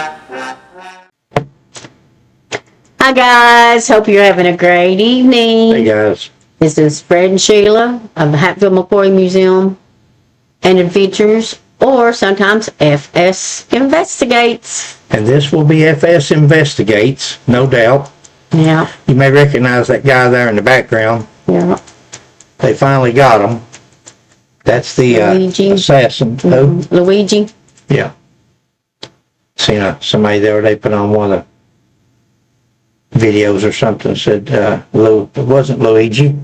Hi guys, hope you're having a great evening. Hey guys. This is Fred and Sheila of the Hatfield McCoy Museum and Adventures, or sometimes FS Investigates. And this will be FS Investigates, no doubt. Yeah. You may recognize that guy there in the background. Yeah. They finally got him. That's the assassin. Mm-hmm. Luigi. Yeah. Seen somebody there, they put on one of the videos or something, said, it wasn't Luigi.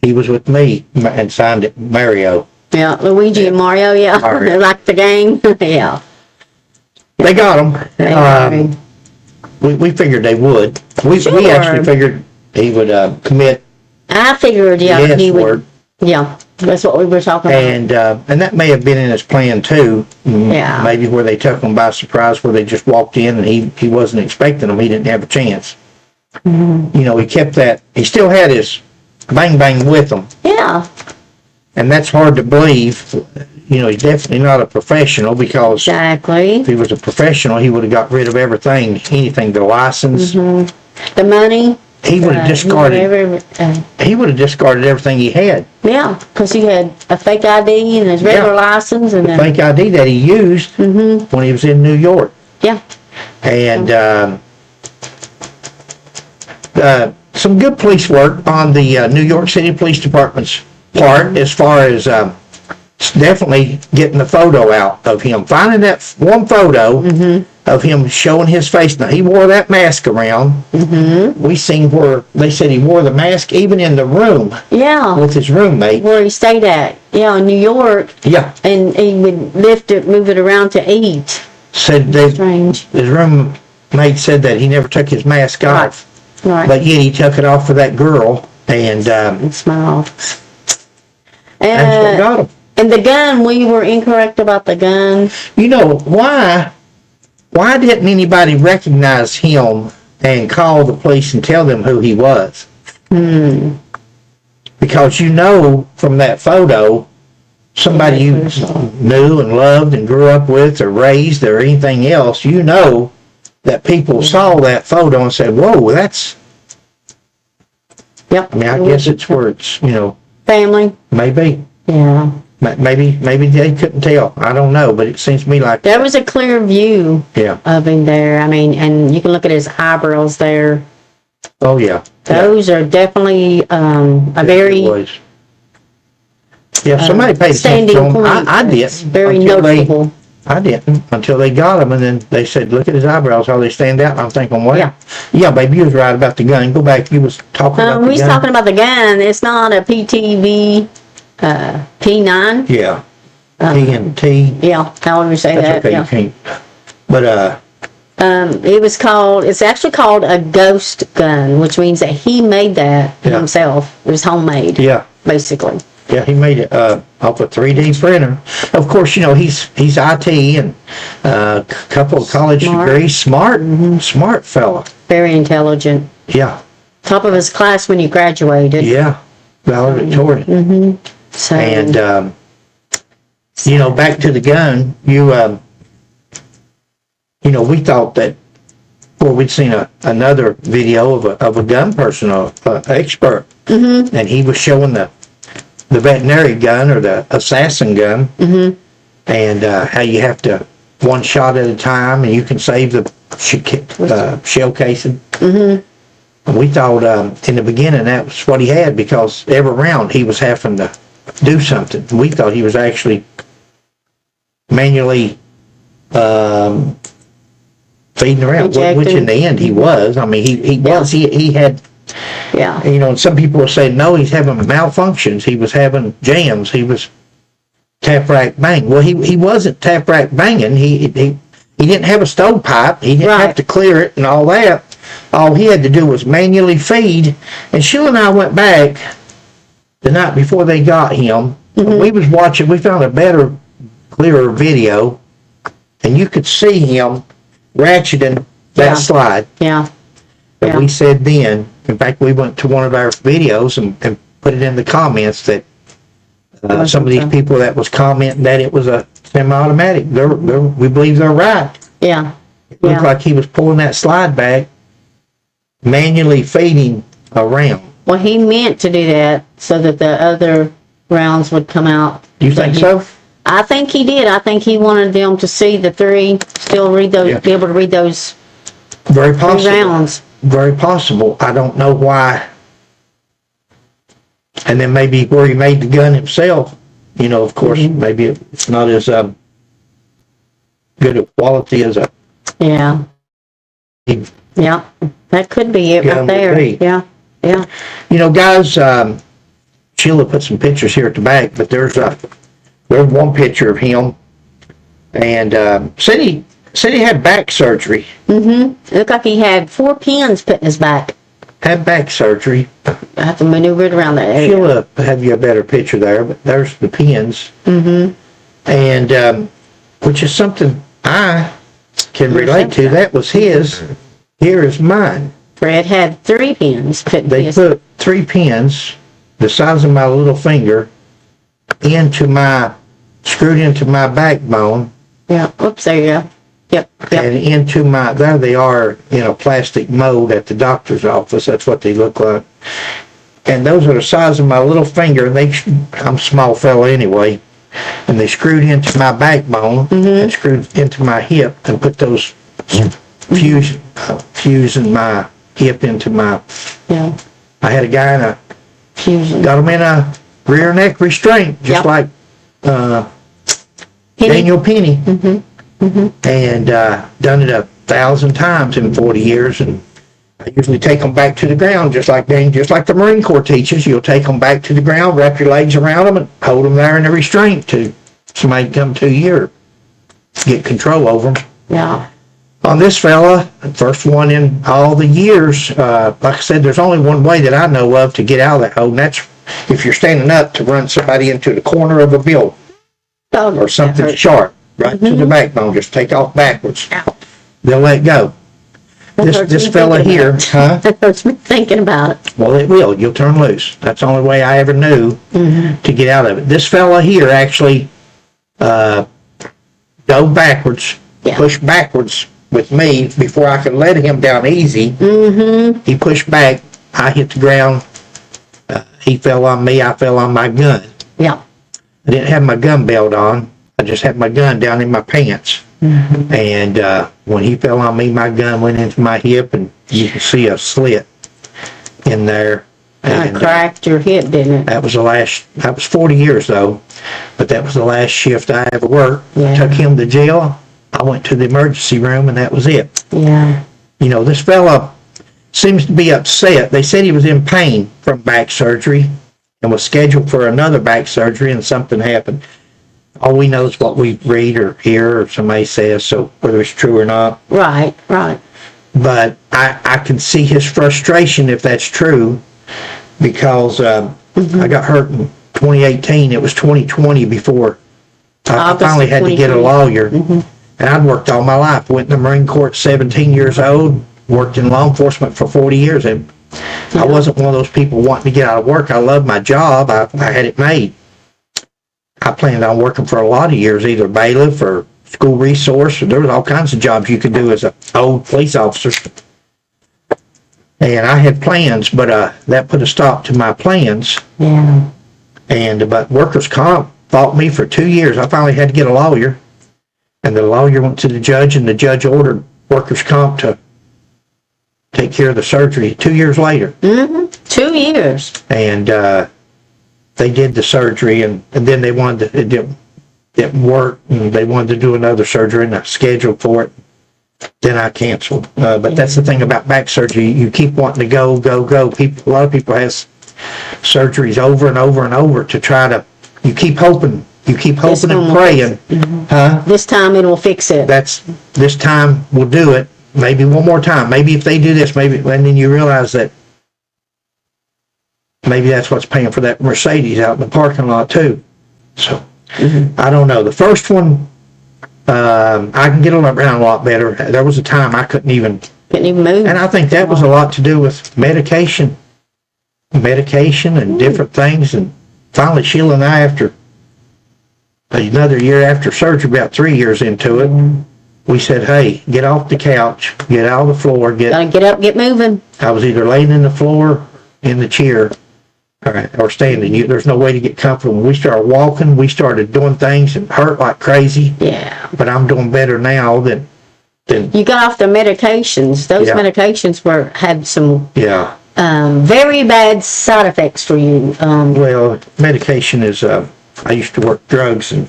He was with me and signed it Mario. Yeah, Luigi and Mario, yeah. Mario. Like the game. Yeah. They got him. We figured they would. We actually figured he would commit. I figured, yeah, he would. Yeah, that's what we were talking about. And that may have been in his plan too. Yeah. Maybe where they took him by surprise, where they just walked in and he wasn't expecting them. He didn't have a chance. Mm-hmm. You know, he kept that. He still had his bang bang with him. Yeah. And that's hard to believe. You know, he's definitely not a professional, because exactly. If he was a professional, he would have got rid of everything, the license, the money. He would have discarded. He would have discarded everything he had. Yeah, because he had a fake ID and his regular license, and the fake ID that he used when he was in New York. Yeah. And some good police work on the New York City Police Department's part, as far as definitely getting the photo out of him, finding that one photo of him showing his face. Now, he wore that mask around. We seen where they said he wore the mask even in the room. Yeah. With his roommate. Where he stayed at. Yeah, in New York. Yeah. And he would lift it, move it around to eat. Said strange. His roommate said that he never took his mask off. Right. But yet he took it off for that girl and smiled. That's what got him. And the gun, we were incorrect about the gun. You know, why didn't anybody recognize him and call the police and tell them who he was? Because you know from that photo, somebody you knew and loved and grew up with or raised or anything else, you know that people saw that photo and said, whoa, that's... Yep. I mean, I guess it's where it's, family. Maybe. Yeah. Maybe they couldn't tell. I don't know, but it seems to me like there was a clear view of him there. I mean, and you can look at his eyebrows there. Oh yeah, those are definitely a very somebody paid attention to him. I didn't. Very noticeable. I didn't until they got him, and then they said, "Look at his eyebrows, how they stand out." And I'm thinking, well, yeah, baby, you was right about the gun. Go back. You was talking about the gun. We was talking about the gun. It's not a PTV. P9. Yeah. P and T. Yeah, however you say that. Okay, you can't. But it's actually called a ghost gun, which means that he made that himself. It was homemade. Yeah. Basically. Yeah, he made it off a 3D printer. Of course, he's IT and a couple of college degrees. Smart, smart fella. Very intelligent. Yeah. Top of his class when he graduated. Yeah. Valedictorian. So, and back to the gun, we thought that, we'd seen another video of a gun person, expert, and he was showing the veterinary gun or the assassin gun, and how you have to one shot at a time, and you can save the shell casing. We thought in the beginning that was what he had, because every round he was having to do something. We thought he was actually manually feeding around, which in the end he was. I mean, he was. He had. Yeah. And some people were saying, no, he's having malfunctions. He was having jams. He was tap rack bang. Well, he wasn't tap rack banging. He didn't have a stovepipe. He didn't have to clear it and all that. All he had to do was manually feed. And Sheila and I went back the night before they got him. We was watching. We found a better, clearer video, and you could see him ratcheting that slide. Yeah. And we said then, in fact, we went to one of our videos and put it in the comments that some of these people that was commenting that it was a semi-automatic. We believe they're right. Yeah. It looked like he was pulling that slide back, manually feeding around. Well, he meant to do that so that the other rounds would come out. Do you think so? I think he did. I think he wanted them to see the three, still read those, be able to read those very possible. 3 rounds. Very possible. I don't know why. And then maybe where he made the gun himself, of course, maybe it's not as good a quality as a... Yeah. Yeah, that could be it right there. Yeah, yeah. Guys, Sheila put some pictures here at the back, but there's one picture of him, and said he had back surgery. Mm-hmm. Looked like he had 4 pins put in his back. Had back surgery. I have to maneuver it around that area. Sheila have you a better picture there, but there's the pins. Mm-hmm. And which is something I can relate to. That was his. Here is mine. Fred had 3 pins put in They put 3 pins, the size of my little finger, screwed into my backbone. Yeah. Oops, there you go. Yep. And into there they are in a plastic mold at the doctor's office. That's what they look like. And those are the size of my little finger. And I'm a small fella anyway. And they screwed into my backbone and screwed into my hip and put those fusing my hip into my... Yeah. I had a guy got him in a rear neck restraint, just like Daniel Penny. And done it 1,000 times in 40 years. And I usually take them back to the ground, just like the Marine Corps teaches. You'll take them back to the ground, wrap your legs around them, and hold them there in a restraint till somebody come to you or get control over them. Yeah. On this fella, first one in all the years, like I said, there's only one way that I know of to get out of that hole, and that's if you're standing up to run somebody into the corner of a building or something sharp. Right to the backbone, just take off backwards. Ow. They'll let go. This fella here, That hurts me thinking about it. Well, it will. You'll turn loose. That's the only way I ever knew to get out of it. This fella here actually dove backwards, pushed backwards with me before I could let him down easy. He pushed back. I hit the ground. He fell on me. I fell on my gun. Yeah. I didn't have my gun belt on. I just had my gun down in my pants. And when he fell on me, my gun went into my hip, and you can see a slit in there. And cracked your hip, didn't it? That was 40 years though, but that was the last shift I ever worked. Yeah. I took him to jail. I went to the emergency room, and that was it. Yeah. This fella seems to be upset. They said he was in pain from back surgery and was scheduled for another back surgery, and something happened. All we know is what we read or hear or somebody says, so whether it's true or not. Right. But I can see his frustration if that's true, because I got hurt in 2018. It was 2020 before I finally had to get a lawyer. And I'd worked all my life. Went in the Marine Corps at 17 years old, worked in law enforcement for 40 years. And I wasn't one of those people wanting to get out of work. I loved my job. I had it made. I planned on working for a lot of years, either bailiff or school resource. There was all kinds of jobs you could do as an old police officer. And I had plans, but that put a stop to my plans. Yeah. But workers' comp fought me for 2 years. I finally had to get a lawyer. And the lawyer went to the judge, and the judge ordered workers' comp to take care of the surgery 2 years later. 2 years. And they did the surgery, and then they wanted to, it didn't work, and they wanted to do another surgery, and I scheduled for it. Then I canceled. But that's the thing about back surgery. You keep wanting to go. A lot of people have surgeries over and over and over to try to, you keep hoping and praying. This time it will fix it. This time we'll do it. Maybe one more time. Maybe if they do this, maybe, and then you realize that maybe that's what's paying for that Mercedes out in the parking lot too. So, I don't know. The first one, I can get around a lot better. There was a time I couldn't even move. And I think that was a lot to do with medication and different things. And finally, Sheila and I, after another year after surgery, about 3 years into it, we said, hey, get off the couch, get out of the floor, Gotta get up, get moving. I was either laying in the floor, in the chair, or standing. There's no way to get comfortable. When we started walking, we started doing things and hurt like crazy. Yeah. But I'm doing better now than you got off the medications. Those medications had some very bad side effects for you. Well, medication is, I used to work drugs and,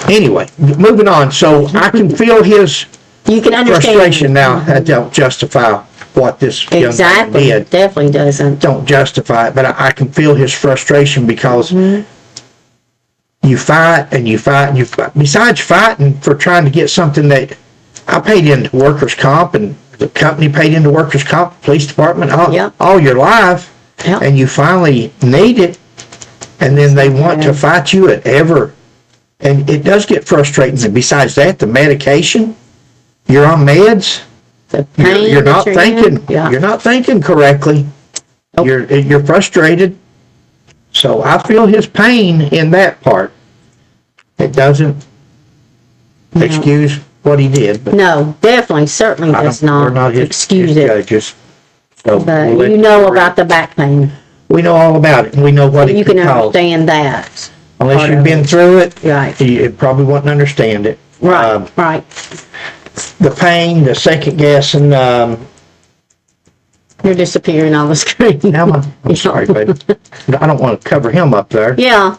anyway, moving on. So I can feel his you can understand frustration now. That don't justify what this young man did. Definitely doesn't. Don't justify it, but I can feel his frustration because you fight and you fight and you fight. Besides fighting for trying to get something that I paid into workers' comp and the company paid into workers' comp, police department, all your life, and you finally need it, and then they want to fight you at ever. And it does get frustrating. And besides that, the medication, you're on meds. You're not thinking. You're not thinking correctly. Nope. You're frustrated. So I feel his pain in that part. It doesn't excuse what he did. But no, definitely, certainly does not excuse it. Judges. So but you know about the back pain. We know all about it, and we know what it could cause. You can understand that. Unless you've been through it, right? You probably wouldn't understand it. Right. Right. The pain, the second guessing. You're disappearing on the screen. I'm sorry, baby. I don't want to cover him up there. Yeah.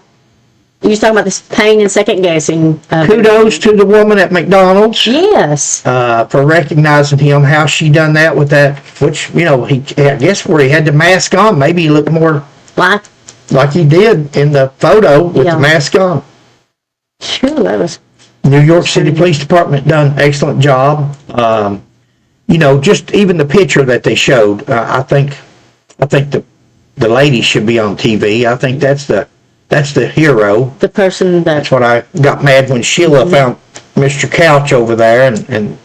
You're talking about this pain and second guessing. Kudos to the woman at McDonald's. Yes. For recognizing him, how she done that with that, which, I guess where he had the mask on, maybe he looked more like he did in the photo with the mask on. Sure, that was. New York City Police Department done an excellent job. Just even the picture that they showed, I think the lady should be on TV. I think that's the hero. The person that's what I got mad when Sheila found Mr. Couch over there and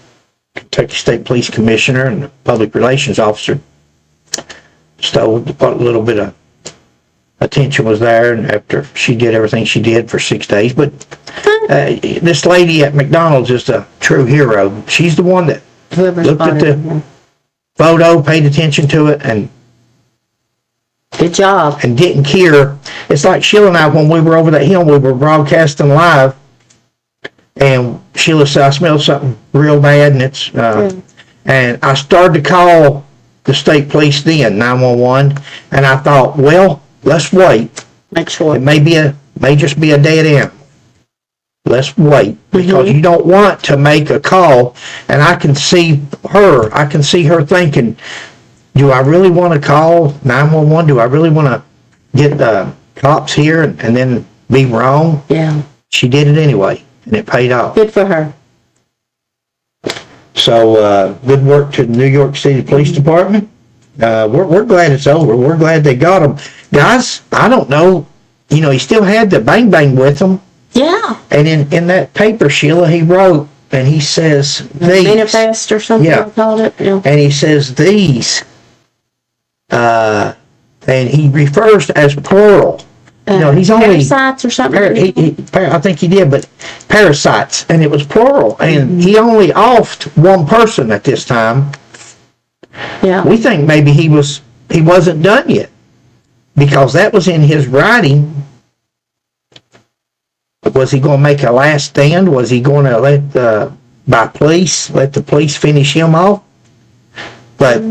Kentucky State Police Commissioner and the Public Relations Officer stole a little bit of attention was there, and after she did everything she did for 6 days. But this lady at McDonald's is a true hero. She's the one that looked at the photo, paid attention to it, and good job. And didn't care. It's like Sheila and I, when we were over that hill, we were broadcasting live, and Sheila said, I smelled something real bad, and it's and I started to call the state police then, 911, and I thought, well, let's wait. Make sure. It may just be a dead end. Let's wait, because you don't want to make a call, and I can see her thinking, do I really want to call 911? Do I really want to get the cops here and then be wrong? Yeah. She did it anyway, and it paid off. Good for her. So, good work to the New York City Police Department. We're glad it's over. We're glad they got him. Guys, I don't know, he still had the bang with him. Yeah. And in that paper, Sheila, he wrote, and he says, these. Manifest or something, I called it. Yeah. And he says, these. And he refers to as plural. He's only parasites or something. I think he did, but parasites, and it was plural. And he only offed one person at this time. Yeah. We think maybe he wasn't done yet, because that was in his writing. Was he going to make a last stand? Was he going to let the police finish him off? But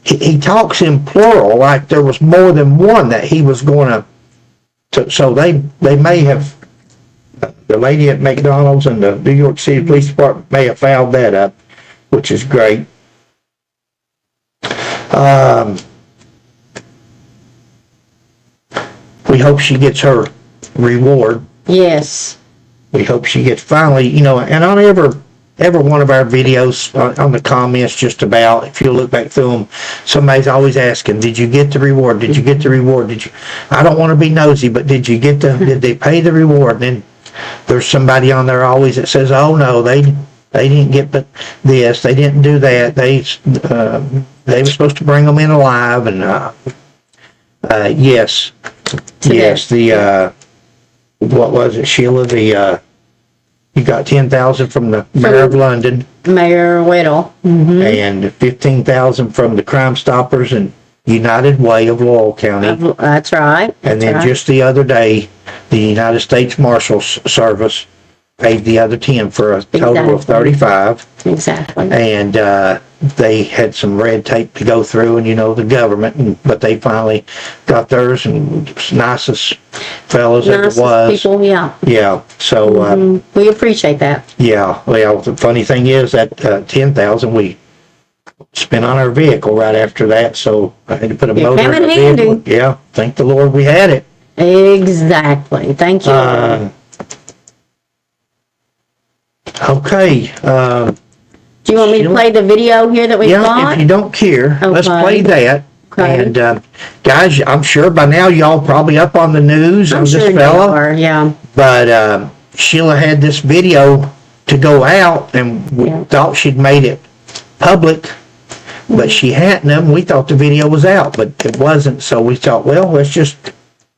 he talks in plural, like there was more than one that he was going to. So they may have, the lady at McDonald's and the New York City Police Department may have fouled that up, which is great. We hope she gets her reward. Yes. We hope she gets finally, and on every one of our videos, on the comments, just about, if you look back through them, somebody's always asking, did you get the reward? Did you get the reward? I don't want to be nosy, but did they pay the reward? And then there's somebody on there always that says, oh no, they didn't get but this, they didn't do that, they were supposed to bring them in alive, and yes, the what was it, Sheila? You got 10,000 from the mayor of London. Mayor Whittle. Mm-hmm. And 15,000 from the Crime Stoppers and United Way of Laurel County. That's right. And then just the other day, the United States Marshals Service paid the other 10 for a total of 35. Exactly. And they had some red tape to go through, and the government, but they finally got theirs, and nicest fellas as it was. People, yeah. Yeah. So we appreciate that. Yeah. Well, the funny thing is that 10,000 we spent on our vehicle right after that, so I had to put a motor in the vehicle. Yeah. Thank the Lord we had it. Exactly. Thank you. Okay. Do you want me to play the video here that we got? Yeah, if you don't care, let's play that. Okay. And guys, I'm sure by now y'all probably up on the news on this fella. Yeah. But Sheila had this video to go out, and we thought she'd made it public, but she hadn't. And we thought the video was out, but it wasn't. So we thought, well, let's just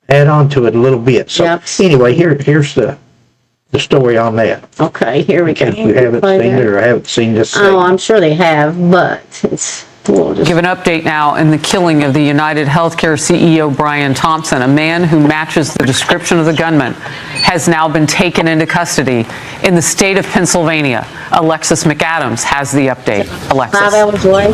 add on to it a little bit. So anyway, here's the story on that. Okay, here we go. If you haven't seen it or haven't seen this segment. Oh, I'm sure they have, but we'll just give an update now in the killing of the United Healthcare CEO Brian Thompson. A man who matches the description of the gunman has now been taken into custody in the state of Pennsylvania. Alexis McAdams has the update. Alexis. 5 hours away.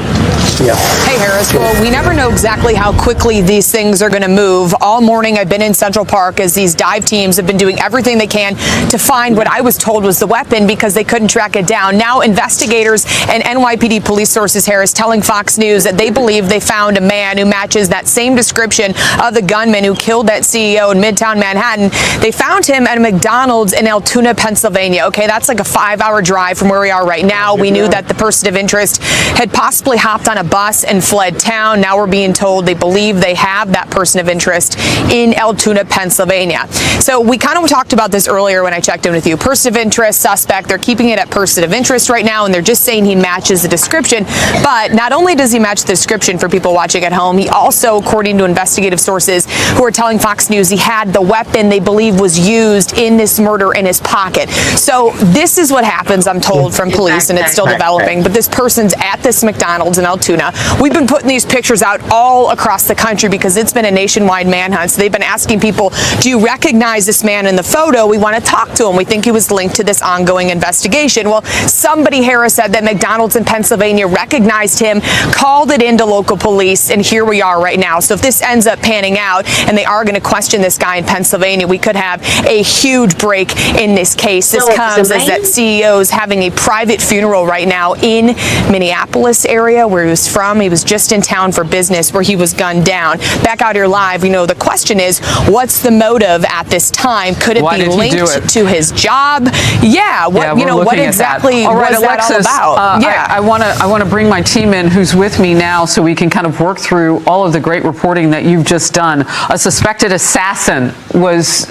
Yeah. Hey, Harris. Well, we never know exactly how quickly these things are going to move. All morning I've been in Central Park as these dive teams have been doing everything they can to find what I was told was the weapon because they couldn't track it down. Now investigators and NYPD police sources, Harris, telling Fox News that they believe they found a man who matches that same description of the gunman who killed that CEO in Midtown Manhattan. They found him at a McDonald's in Altoona, Pennsylvania. Okay, that's like a 5-hour drive from where we are right now. We knew that the person of interest had possibly hopped on a bus and fled town. Now we're being told they believe they have that person of interest in Altoona, Pennsylvania. So we kind of talked about this earlier when I checked in with you. Person of interest, suspect, they're keeping it at person of interest right now, and they're just saying he matches the description. But not only does he match the description for people watching at home, he also, according to investigative sources who are telling Fox News, he had the weapon they believe was used in this murder in his pocket. So this is what happens, I'm told, from police, and it's still developing. But this person's at this McDonald's in Altoona. We've been putting these pictures out all across the country because it's been a nationwide manhunt. So they've been asking people, do you recognize this man in the photo? We want to talk to him. We think he was linked to this ongoing investigation. Well, somebody, Harris, said that McDonald's in Pennsylvania recognized him, called it into local police, and here we are right now. So if this ends up panning out and they are going to question this guy in Pennsylvania, we could have a huge break in this case. This comes as that CEO's having a private funeral right now in Minneapolis area where he was from. He was just in town for business where he was gunned down. Back out here live, the question is, what's the motive at this time? Could it be linked to his job? Yeah. What exactly was Alexis, that all about? I want to bring my team in who's with me now so we can kind of work through all of the great reporting that you've just done. A suspected assassin was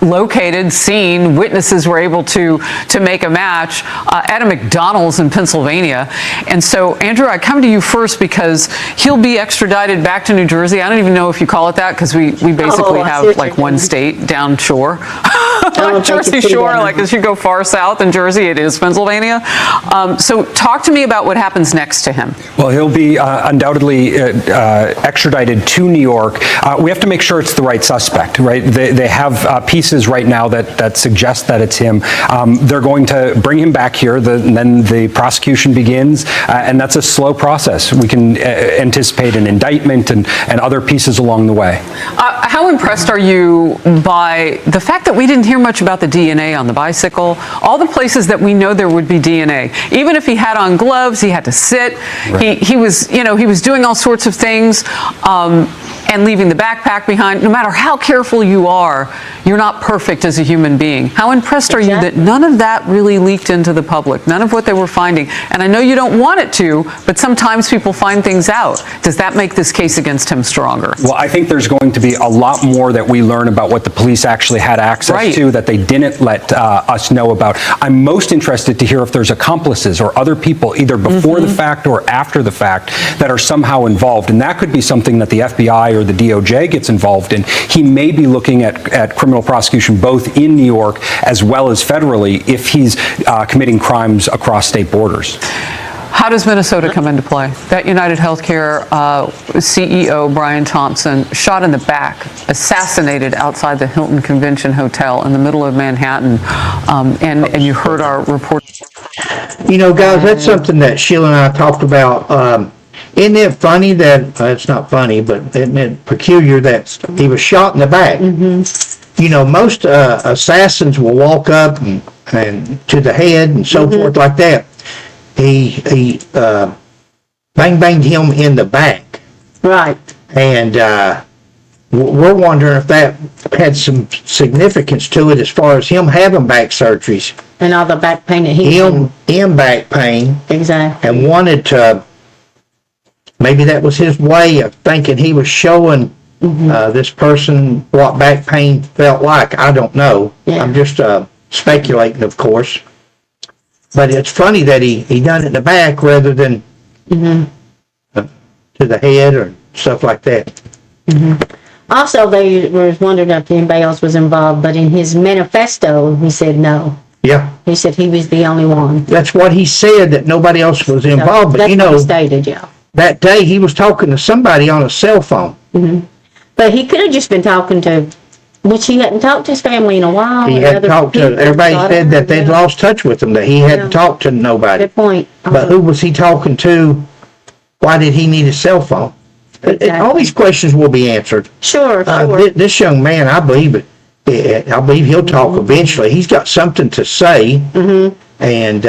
located, seen, witnesses were able to make a match at a McDonald's in Pennsylvania. And so, Andrew, I come to you first because he'll be extradited back to New Jersey. I don't even know if you call it that because we basically have like one state down shore. Like Jersey Shore, like as you go far south in Jersey, it is Pennsylvania. So talk to me about what happens next to him. Well, he'll be undoubtedly extradited to New York. We have to make sure it's the right suspect, right? They have pieces right now that suggest that it's him. They're going to bring him back here, and then the prosecution begins, and that's a slow process. We can anticipate an indictment and other pieces along the way. How impressed are you by the fact that we didn't hear much about the DNA on the bicycle? All the places that we know there would be DNA. Even if he had on gloves, he had to sit. Right. He was doing all sorts of things. And leaving the backpack behind. No matter how careful you are, you're not perfect as a human being. How impressed are you that none of that really leaked into the public? None of what they were finding. And I know you don't want it to, but sometimes people find things out. Does that make this case against him stronger? Well, I think there's going to be a lot more that we learn about what the police actually had access to that they didn't let us know about. I'm most interested to hear if there's accomplices or other people, either before the fact or after the fact, that are somehow involved. And that could be something that the FBI or the DOJ gets involved in, he may be looking at criminal prosecution both in New York as well as federally if he's committing crimes across state borders. How does Minnesota come into play? That United Healthcare CEO, Brian Thompson, shot in the back, assassinated outside the Hilton Convention Hotel in the middle of Manhattan. And you heard our report. You know, guys, that's something that Sheila and I talked about. Isn't it funny that, it's not funny, but isn't it peculiar that he was shot in the back? Mm-hmm. You know, most assassins will walk up and to the head and so forth like that. He banged him in the back. Right. And we're wondering if that had some significance to it as far as him having back surgeries. And all the back pain that he Him in back pain. Exactly. And wanted to, maybe that was his way of thinking he was showing this person what back pain felt like. I don't know. Yeah. I'm just speculating, of course. But it's funny that he done it in the back rather than to the head or stuff like that. Also, they were wondering if anybody else was involved, but in his manifesto, he said no. Yeah. He said he was the only one. That's what he said, that nobody else was involved. So but, you know, what he stated, yeah. That day he was talking to somebody on a cell phone. But he could have just been talking to, which he hadn't talked to his family in a while. He hadn't talked to, everybody said that they'd lost touch with him, that he hadn't talked to nobody. Good point. But who was he talking to? Why did he need a cell phone? Exactly. All these questions will be answered. Sure. This young man, I believe he'll talk eventually. He's got something to say, and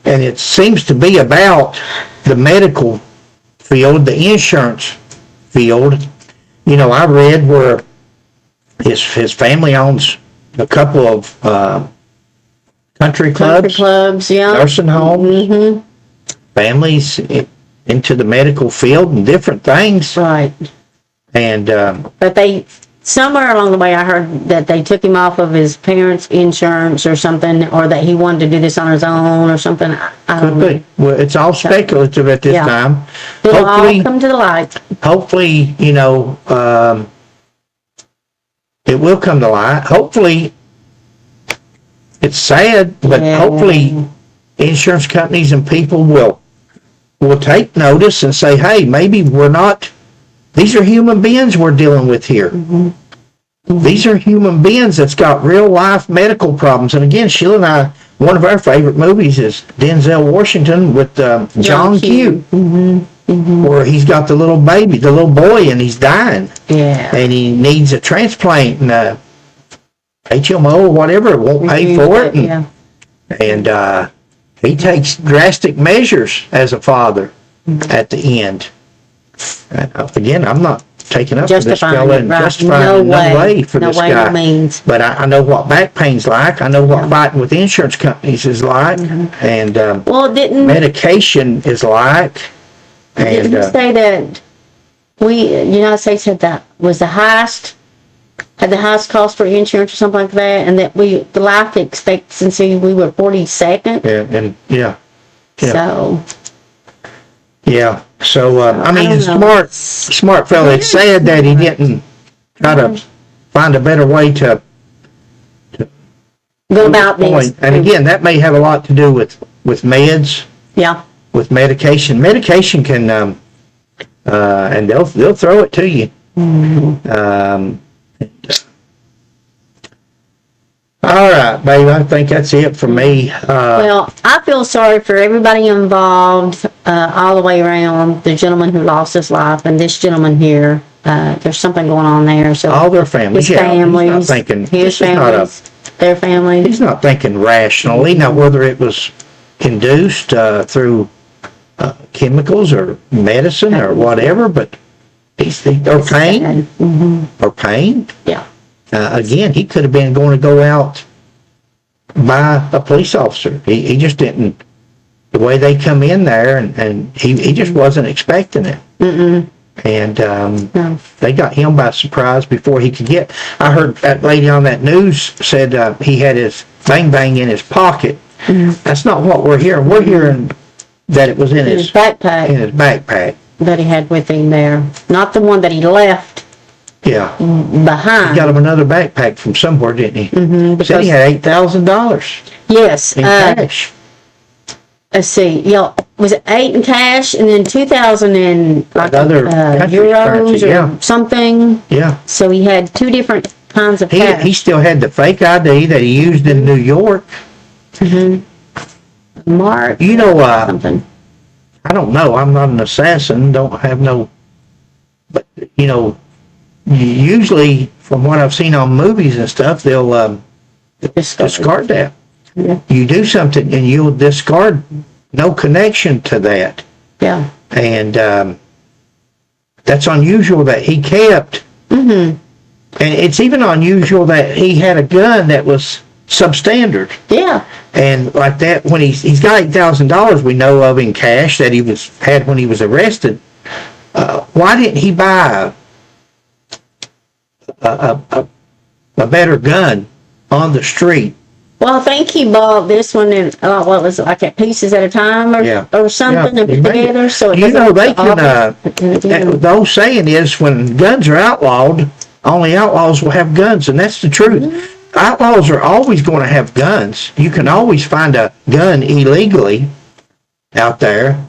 it seems to be about the medical field, the insurance field. You know, I read where his family owns a couple of country clubs, yeah. nursing homes, families into the medical field and different things. Right. And but somewhere along the way, I heard that they took him off of his parents' insurance or something, or that he wanted to do this on his own or something. I don't know. Well, it's all speculative at this time. It'll all come to the light. Hopefully, you know, it will come to light. Hopefully, it's sad, but hopefully insurance companies and people will take notice and say, hey, maybe these are human beings we're dealing with here. These are human beings that's got real life medical problems. And again, Sheila and I, one of our favorite movies is Denzel Washington with John Q. Where he's got the little baby, the little boy, and he's dying. Yeah. And he needs a transplant, and HMO or whatever won't pay for it. And he takes drastic measures as a father at the end. Again, I'm not taking up for this fella and justifying no way for this guy. No means. But I know what back pain's like. I know what fighting with insurance companies is like. And medication is like. Didn't you say that United States had the highest cost for insurance or something like that, and that the life expectancy, we were 42nd? So I mean, he's a smart fella. It's sad that he didn't try to find a better way to go about this. And again, that may have a lot to do with meds. Yeah. With medication. Medication can, and they'll throw it to you. All right, babe, I think that's it for me. Well, I feel sorry for everybody involved, all the way around. The gentleman who lost his life and this gentleman here. There's something going on there. So all their families. His families. He's not thinking, his families. Their families. He's not thinking rationally. Now, whether it was induced through chemicals or medicine or whatever, but or pain. Or pain. Yeah. Again, he could have been going to go out by a police officer. He just didn't. The way they come in there, and he just wasn't expecting it. And they got him by surprise before he could get. I heard that lady on that news said he had his bang in his pocket. That's not what we're hearing. We're hearing that it was in his backpack. In his backpack. that he had with him there. Not the one that he left Yeah. behind. He got him another backpack from somewhere, didn't he? Mm-hmm. Said he had $8,000 Yes. in cash. Let's see, was it 8 in cash and then 2,000 in like Another country's euros currency, or yeah. something? Yeah. So he had two different kinds of He cash. still had the fake ID that he used in New York. Mark. You know, something. I don't know. I'm not an assassin. Don't have no. But you know, usually from what I've seen on movies and stuff, they'll discard that. Yeah. You do something and you'll discard no connection to that, Yeah. and that's unusual that he kept. Mm-hmm. And it's even unusual that he had a gun that was substandard. Yeah. And like that, when he's got $8,000 we know of in cash that he had when he was arrested. Why didn't he buy a better gun on the street? Well, I think he bought this one in, what was it, like at pieces at a time or something, Yeah, and put together, so it you know, they can, the old saying is when guns are outlawed, only outlaws will have guns, and that's the truth. Mm-hmm. Outlaws are always going to have guns. You can always find a gun illegally out there.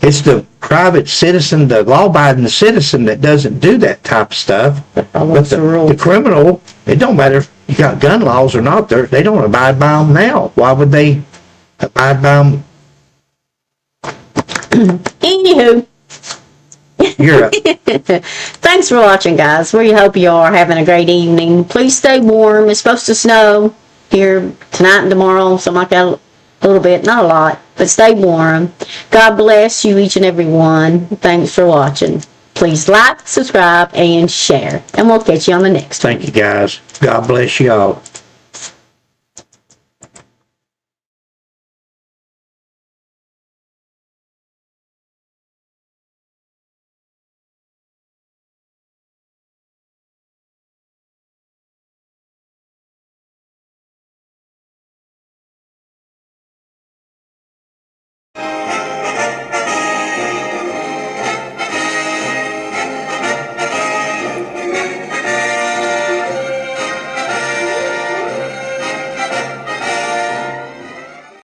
It's the private citizen, the law-abiding citizen that doesn't do that type of stuff. But the criminal, it don't matter if you got gun laws or not, they don't abide by them now. Why would they abide by them? Anywho. You're Thanks for watching, guys. We hope you are having a great evening. Please stay warm. It's supposed to snow here tonight and tomorrow, something like that, a little bit, not a lot, but stay warm. God bless you, each and every one. Thanks for watching. Please like, subscribe, and share, and we'll catch you on the next one. Thank you, guys. God bless you all.